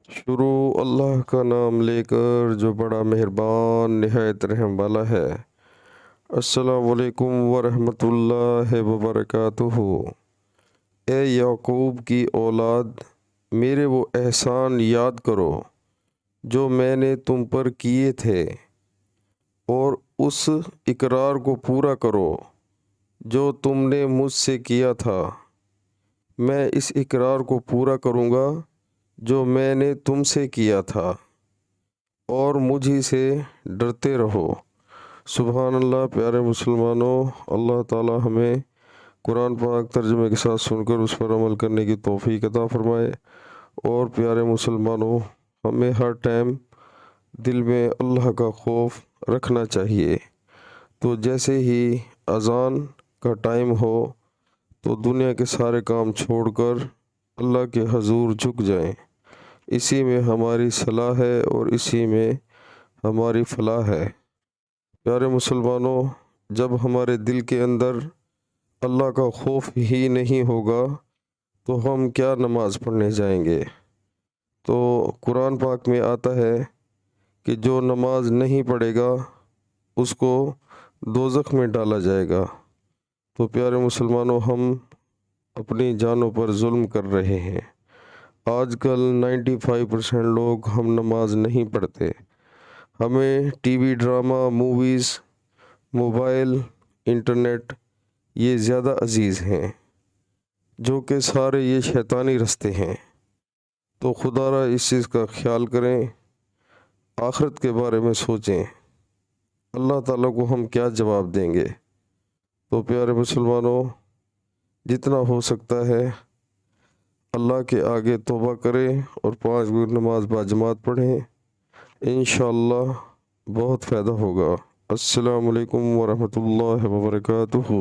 शुरू अल्लाह का नाम लेकर जो बड़ा मेहरबान निहायत रहम वाला है। अस्सलामु अलैकुम वरहमतुल्लाहि वबरकातुहू। ए याकूब की औलाद, मेरे वो एहसान याद करो जो मैंने तुम पर किए थे, और उस इकरार को पूरा करो जो तुमने मुझसे किया था। मैं इस इकरार को पूरा करूँगा जो मैंने तुमसे किया था, और मुझी से डरते रहो। सुबहान अल्लाह। प्यारे मुसलमानों, अल्लाह ताला हमें कुरान पाक तर्जुमे के साथ सुनकर उस पर अमल करने की तौफीक अता फ़रमाए। और प्यारे मुसलमानों, हमें हर टाइम दिल में अल्लाह का खौफ रखना चाहिए। तो जैसे ही अज़ान का टाइम हो तो दुनिया के सारे काम छोड़कर अल्लाह के हजूर झुक जाएं। इसी में हमारी सलाह है और इसी में हमारी फलाह है। प्यारे मुसलमानों, जब हमारे दिल के अंदर अल्लाह का खौफ ही नहीं होगा तो हम क्या नमाज़ पढ़ने जाएंगे। तो कुरान पाक में आता है कि जो नमाज नहीं पढ़ेगा उसको दोज़ख में डाला जाएगा। तो प्यारे मुसलमानों, हम अपनी जानों पर जुल्म कर रहे हैं। आजकल 95% लोग हम नमाज नहीं पढ़ते। हमें TV drama, movies, mobile, internet ये ज़्यादा अजीज़ हैं, जो कि सारे ये शैतानी रास्ते हैं। तो खुदारा इस चीज़ का ख्याल करें, आखिरत के बारे में सोचें, अल्लाह ताला को हम क्या जवाब देंगे। तो प्यारे मुसलमानों, जितना हो सकता है अल्लाह के आगे तौबा करें और 5 वक्त नमाज बाजमात पढ़ें। इंशाअल्लाह बहुत फ़ायदा होगा। अस्सलामु अलैकुम वरहमतुल्लाहि वबरकातुहू।